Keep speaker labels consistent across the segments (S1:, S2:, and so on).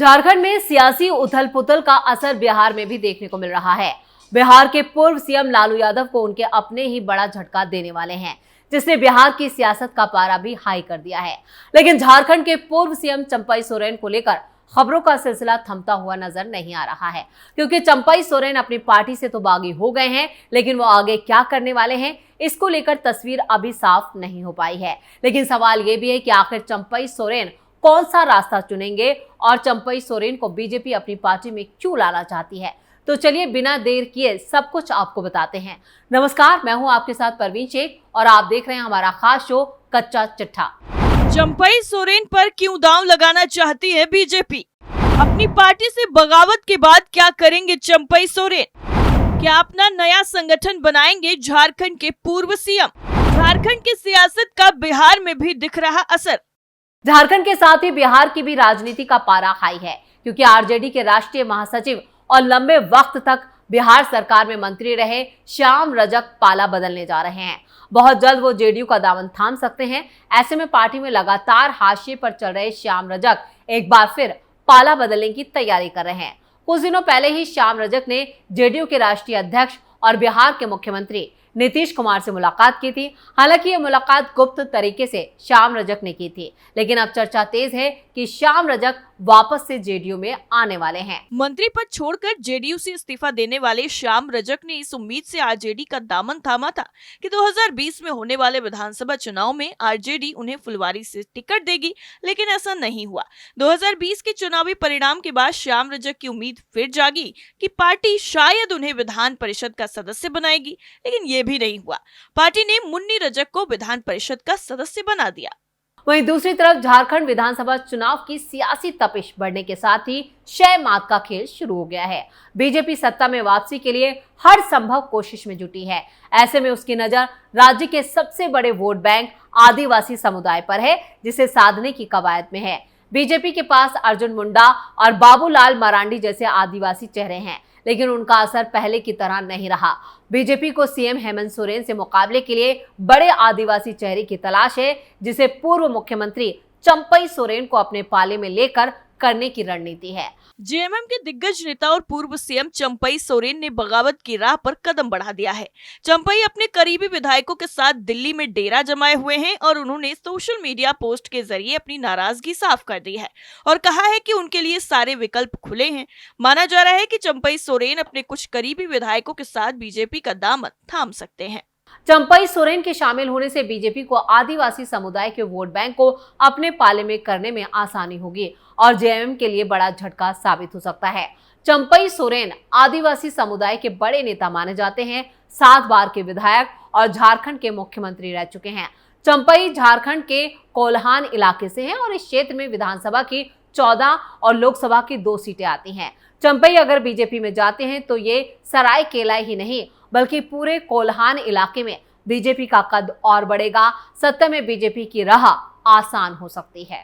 S1: झारखंड में सियासी उथल पुथल का असर बिहार में भी देखने को मिल रहा है। बिहार के पूर्व सीएम लालू यादव को उनके अपने ही बड़ा झटका देने वाले हैं, जिसने बिहार की सियासत का पारा भी हाई कर दिया है। लेकिन झारखंड के पूर्व सीएम चंपई सोरेन को लेकर खबरों का सिलसिला थमता हुआ नजर नहीं आ रहा है, क्योंकि चंपई सोरेन अपनी पार्टी से तो बागी हो गए हैं, लेकिन वो आगे क्या करने वाले हैं इसको लेकर तस्वीर अभी साफ नहीं हो पाई है। लेकिन सवाल ये भी है कि आखिर चंपई सोरेन कौन सा रास्ता चुनेंगे और चंपई सोरेन को बीजेपी अपनी पार्टी में क्यों लाना चाहती है। तो चलिए बिना देर किए सब कुछ आपको बताते हैं। नमस्कार, मैं हूं आपके साथ परवीन शेख और आप देख रहे हैं हमारा खास शो कच्चा चिट्ठा।
S2: चंपई सोरेन पर क्यों दांव लगाना चाहती है बीजेपी? अपनी पार्टी से बगावत के बाद क्या करेंगे चंपई सोरेन? क्या अपना नया संगठन बनाएंगे झारखंड के पूर्व सीएम? झारखंड की सियासत का बिहार में भी दिख रहा असर।
S1: झारखंड के साथ ही बिहार की भी राजनीति का पारा हाई है, क्योंकि आरजेडी के राष्ट्रीय महासचिव और लंबे वक्त तक बिहार सरकार में मंत्री रहे श्याम रजक पाला बदलने जा रहे हैं। बहुत जल्द वो जेडीयू का दामन थाम सकते हैं। ऐसे में पार्टी में लगातार हाशिए पर चल रहे श्याम रजक एक बार फिर पाला बदलने की तैयारी कर रहे हैं। कुछ दिनों पहले ही श्याम रजक ने जेडीयू के राष्ट्रीय अध्यक्ष और बिहार के मुख्यमंत्री नीतीश कुमार से मुलाकात की थी। हालांकि ये मुलाकात गुप्त तरीके से श्याम रजक ने की थी, लेकिन अब चर्चा तेज है कि श्याम रजक वापस से जेडीयू में आने वाले हैं।
S2: मंत्री पद छोड़कर जेडीयू से इस्तीफा देने वाले श्याम रजक ने इस उम्मीद से आरजेडी का दामन थामा था कि 2020 में होने वाले विधानसभा चुनाव में आरजेडी उन्हें फुलवारी से टिकट देगी, लेकिन ऐसा नहीं हुआ। 2020 के चुनावी परिणाम के बाद श्याम रजक की उम्मीद फिर जागी कि पार्टी शायद उन्हें विधान परिषद का सदस्य बनाएगी, लेकिन ये भी नहीं हुआ। पार्टी ने मुन्नी रजक को विधान परिषद का सदस्य बना दिया।
S1: वहीं दूसरी तरफ झारखंड विधानसभा चुनाव की सियासी तपिश बढ़ने के साथ ही शय मात का खेल शुरू हो गया है। बीजेपी सत्ता में वापसी के लिए हर संभव कोशिश में जुटी है। ऐसे में उसकी नजर राज्य के सबसे बड़े वोट बैंक आदिवासी समुदाय पर है, जिसे साधने की कवायद में है। बीजेपी के पास अर्जुन मुंडा और बाबूलाल मरांडी जैसे आदिवासी चेहरे हैं, लेकिन उनका असर पहले की तरह नहीं रहा। बीजेपी को सीएम हेमंत सोरेन से मुकाबले के लिए बड़े आदिवासी चेहरे की तलाश है, जिसे पूर्व मुख्यमंत्री चंपई सोरेन को अपने पाले में लेकर करने की रणनीति है।
S2: जेएमएम के दिग्गज नेता और पूर्व सीएम चंपई सोरेन ने बगावत की राह पर कदम बढ़ा दिया है। चंपई अपने करीबी विधायकों के साथ दिल्ली में डेरा जमाए हुए हैं और उन्होंने सोशल मीडिया पोस्ट के जरिए अपनी नाराजगी साफ कर दी है और कहा है कि उनके लिए सारे विकल्प खुले हैं। माना जा रहा है कि चंपई सोरेन अपने कुछ करीबी विधायकों के साथ बीजेपी का दामन थाम सकते हैं।
S1: चंपई सोरेन के शामिल होने से बीजेपी को आदिवासी समुदाय के वोट बैंक को अपने पाले में करने में आसानी होगी और जेएमएम के लिए बड़ा झटका साबित हो सकता है। चंपई सोरेन आदिवासी समुदाय के बड़े नेता माने जाते हैं, 7 बार के विधायक और झारखंड के मुख्यमंत्री रह चुके हैं। चंपई झारखंड के कोल्हान इलाके से हैं और इस क्षेत्र में विधानसभा की 14 और लोकसभा की 2 सीटें आती हैं। चंपई अगर बीजेपी में जाते हैं तो ये सरायकेला ही नहीं बल्कि पूरे कोल्हान इलाके में बीजेपी का कद और बढ़ेगा। सत्ता में बीजेपी की राह आसान हो सकती है।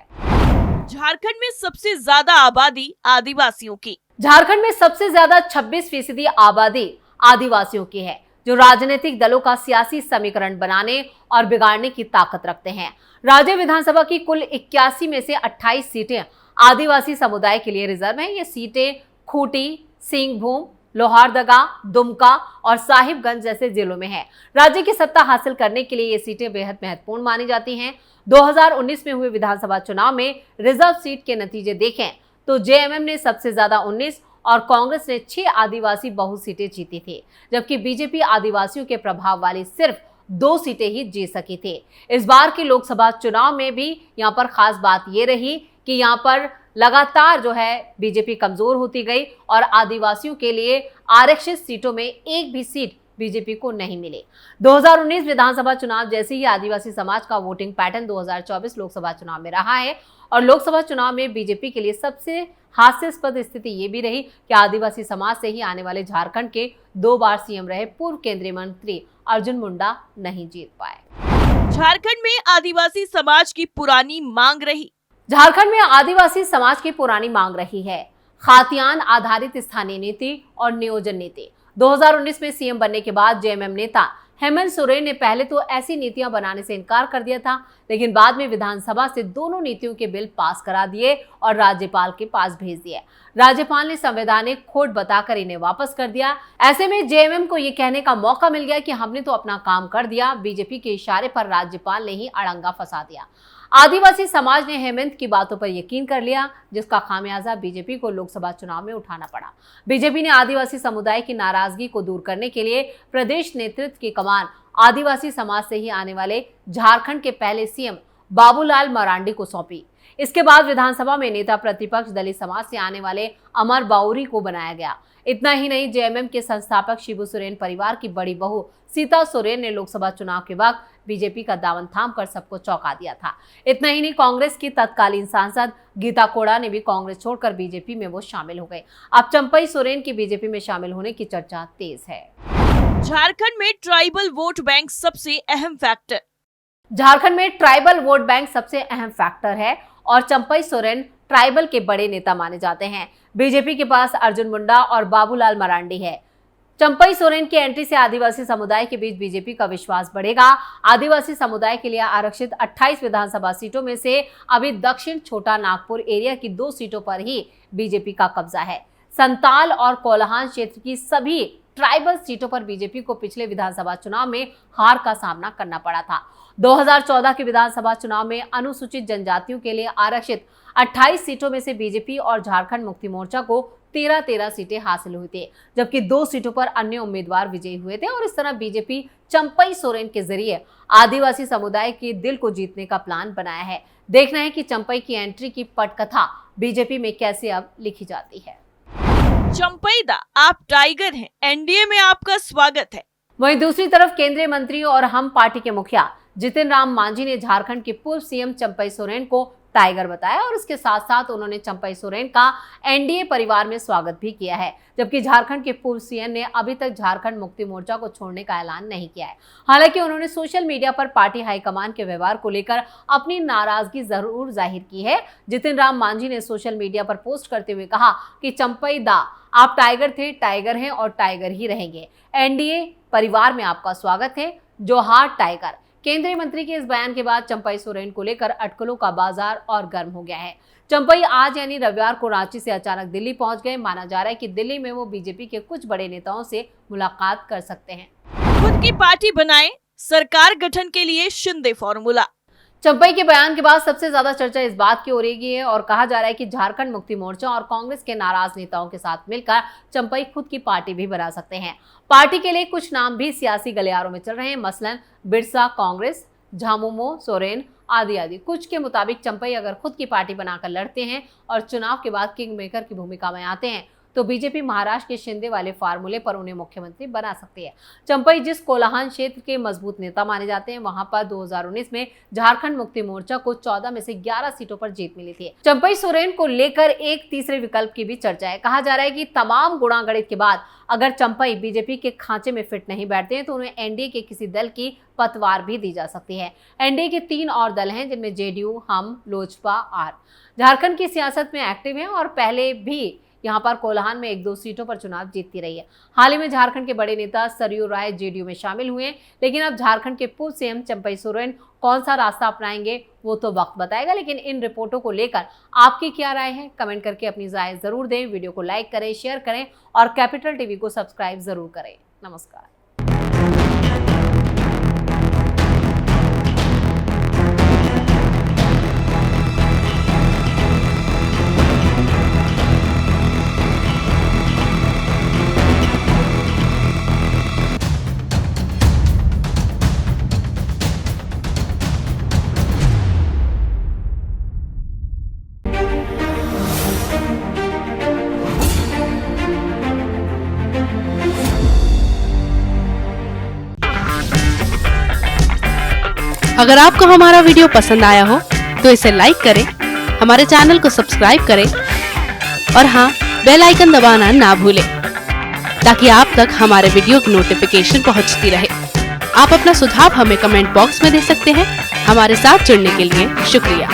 S2: झारखंड में सबसे ज्यादा आबादी आदिवासियों की।
S1: झारखंड में सबसे ज्यादा 26% आबादी आदिवासियों की है, जो राजनीतिक दलों का सियासी समीकरण बनाने और बिगाड़ने की ताकत रखते हैं। राज्य विधानसभा की कुल 81 में से 28 सीटें आदिवासी समुदाय के लिए रिजर्व हैं। ये सीटें खूंटी, सिंहभूम, लोहारदगा, दुमका और साहिबगंज जैसे जिलों में है। राज्य की सत्ता हासिल करने के लिए ये सीटें बेहद महत्वपूर्ण मानी जाती हैं। 2019 में हुए विधानसभा चुनाव में रिजर्व सीट के नतीजे देखें तो जेएमएम ने सबसे ज्यादा 19 और कांग्रेस ने 6 आदिवासी बहु सीटें जीती थी, जबकि बीजेपी आदिवासियों के प्रभाव वाली सिर्फ 2 सीटें ही जीत सकी थी। इस बार के लोकसभा चुनाव में भी यहाँ पर खास बात ये रही कि यहाँ पर लगातार जो है बीजेपी कमजोर होती गई और आदिवासियों के लिए आरक्षित सीटों में एक भी सीट बीजेपी को नहीं मिली। 2019 विधानसभा चुनाव जैसे ही आदिवासी समाज का वोटिंग पैटर्न 2024 लोकसभा चुनाव में रहा है और लोकसभा चुनाव में बीजेपी के लिए सबसे हास्यास्पद स्थिति ये भी रही कि आदिवासी समाज से ही आने वाले झारखंड के 2 बार सीएम रहे पूर्व केंद्रीय मंत्री अर्जुन मुंडा नहीं जीत पाए।
S2: झारखंड में आदिवासी समाज की पुरानी मांग रही।
S1: झारखंड में आदिवासी समाज की पुरानी मांग रही है खातियान आधारित स्थानीय नीति और नियोजन नीति। 2019 में सीएम बनने के बाद जेएमएम नेता हेमंत सोरेन ने पहले तो ऐसी नीतियां बनाने से इनकार कर दिया था, लेकिन बाद में विधानसभा से दोनों नीतियों के बिल पास करा दिए और राज्यपाल के पास भेज दिए। राज्यपाल ने संवैधानिक खोट बताकर इन्हें वापस कर दिया। ऐसे में जेएमएम को ये कहने का मौका मिल गया कि हमने तो अपना काम कर दिया। बीजेपी के इशारे पर राज्यपाल ने ही अड़ंगा फंसा दिया। आदिवासी समाज ने हेमंत की बातों पर यकीन कर लिया, जिसका खामियाजा बीजेपी को लोकसभा चुनाव में उठाना पड़ा। बीजेपी ने आदिवासी समुदाय की नाराजगी को दूर करने के लिए प्रदेश नेतृत्व की कमान आदिवासी समाज से ही आने वाले झारखंड के पहले सीएम बाबूलाल मरांडी को सौंपी। इसके बाद विधानसभा में नेता प्रतिपक्ष दलित समाज से आने वाले अमर बाउरी को बनाया गया। इतना ही नहीं, जेएमएम के संस्थापक शिबू सोरेन परिवार की बड़ी बहू सीता सोरेन ने लोकसभा चुनाव के वक्त बीजेपी का दामन थामकर सबको चौंका दिया था। इतना ही नहीं, कांग्रेस की तत्कालीन सांसद गीता कोड़ा ने भी कांग्रेस छोड़कर बीजेपी में वो शामिल हो गए। अब चंपई सोरेन की बीजेपी में शामिल होने की चर्चा तेज है।
S2: झारखंड में ट्राइबल वोट बैंक सबसे अहम फैक्टर।
S1: झारखंड में ट्राइबल वोट बैंक सबसे अहम फैक्टर है और चंपई सोरेन ट्राइबल के बड़े नेता माने जाते हैं। बीजेपी के पास अर्जुन मुंडा और बाबूलाल मरांडी है। चंपई सोरेन की एंट्री से आदिवासी समुदाय के बीच बीजेपी का विश्वास बढ़ेगा। आदिवासी समुदाय के लिए आरक्षित 28 विधानसभा सीटों में से अभी दक्षिण छोटा नागपुर एरिया की 2 सीटों पर ही बीजेपी का कब्जा है। संताल और कोल्हान क्षेत्र की सभी ट्राइबल सीटों पर बीजेपी को पिछले विधानसभा चुनाव में हार का सामना करना पड़ा था। 2014 के विधानसभा चुनाव में अनुसूचित जनजातियों के लिए आरक्षित 28 सीटों में से बीजेपी और झारखंड मुक्ति मोर्चा को 13 सीटें हासिल हुई थी, जबकि 2 सीटों पर अन्य उम्मीदवार विजयी हुए थे। और इस तरह बीजेपी चंपई सोरेन के जरिए आदिवासी समुदाय के दिल को जीतने का प्लान बनाया है। देखना है कि चंपई की एंट्री की पटकथा बीजेपी में कैसे अब लिखी जाती है।
S2: चंपई दा, आप टाइगर हैं, एनडीए में आपका स्वागत है।
S1: वहीं दूसरी तरफ केंद्रीय मंत्री और हम पार्टी के मुखिया जितिन राम मांझी ने झारखंड के पूर्व सीएम चंपई सोरेन को टाइगर बताया और इसके साथ साथ उन्होंने चंपई सोरेन का एनडीए परिवार में स्वागत भी किया है, जबकि झारखंड के पूर्व सीएम ने अभी तक झारखंड मुक्ति मोर्चा को छोड़ने का ऐलान नहीं किया है। हालांकि उन्होंने सोशल मीडिया पर पार्टी हाईकमान के व्यवहार को लेकर अपनी नाराजगी जरूर जाहिर की है। जितिन राम मांझी ने सोशल मीडिया पर पोस्ट करते हुए कहा कि चंपई दा, आप टाइगर थे, टाइगर हैं और टाइगर ही रहेंगे। एनडीए परिवार में आपका स्वागत है, जोहार टाइगर। केंद्रीय मंत्री के इस बयान के बाद चंपई सोरेन को लेकर अटकलों का बाजार और गर्म हो गया है। चंपई आज यानी रविवार को रांची से अचानक दिल्ली पहुंच गए। माना जा रहा है कि दिल्ली में वो बीजेपी के कुछ बड़े नेताओं से मुलाकात कर सकते हैं।
S2: खुद की पार्टी बनाएं, सरकार गठन के लिए शिंदे फॉर्मूला।
S1: चंपई के बयान के बाद सबसे ज्यादा चर्चा इस बात की हो रही है और कहा जा रहा है कि झारखंड मुक्ति मोर्चा और कांग्रेस के नाराज नेताओं के साथ मिलकर चंपई खुद की पार्टी भी बना सकते हैं। पार्टी के लिए कुछ नाम भी सियासी गलियारों में चल रहे हैं, मसलन बिरसा कांग्रेस, झामुमो सोरेन आदि। कुछ के मुताबिक चंपई अगर खुद की पार्टी बनाकर लड़ते हैं और चुनाव के बाद किंग मेकर की भूमिका में आते हैं तो बीजेपी महाराष्ट्र के शिंदे वाले फार्मूले पर उन्हें मुख्यमंत्री बना सकती है। चंपई जिस कोल्हान क्षेत्र के मजबूत नेता माने जाते हैं, वहां पर 2019 में झारखंड मुक्ति मोर्चा को 14 में से 11 सीटों पर जीत मिली थी। चंपई सोरेन को लेकर एक तीसरे विकल्प की भी चर्चा है। कहा जा रहा है कि तमाम गुणागणित के बाद अगर चंपई बीजेपी के खांचे में फिट नहीं बैठते हैं तो उन्हें एनडीए के किसी दल की पतवार भी दी जा सकती है। एनडीए के 3 और दल हैं, जिनमें जेडीयू, हम, लोजपा, आर झारखंड की सियासत में एक्टिव हैं और पहले भी यहाँ पर कोल्हान में 1-2 सीटों पर चुनाव जीतती रही है। हाल ही में झारखंड के बड़े नेता सरयू राय जेडीयू में शामिल हुए हैं, लेकिन अब झारखंड के पूर्व सीएम चंपई सोरेन कौन सा रास्ता अपनाएंगे वो तो वक्त बताएगा। लेकिन इन रिपोर्टों को लेकर आपकी क्या राय है, कमेंट करके अपनी राय जरूर दें। वीडियो को लाइक करें, शेयर करें और कैपिटल टीवी को सब्सक्राइब जरूर करें। नमस्कार।
S3: अगर आपको हमारा वीडियो पसंद आया हो तो इसे लाइक करें, हमारे चैनल को सब्सक्राइब करें और हाँ, बेल आइकन दबाना ना भूलें ताकि आप तक हमारे वीडियो की नोटिफिकेशन पहुंचती रहे। आप अपना सुझाव हमें कमेंट बॉक्स में दे सकते हैं। हमारे साथ जुड़ने के लिए शुक्रिया।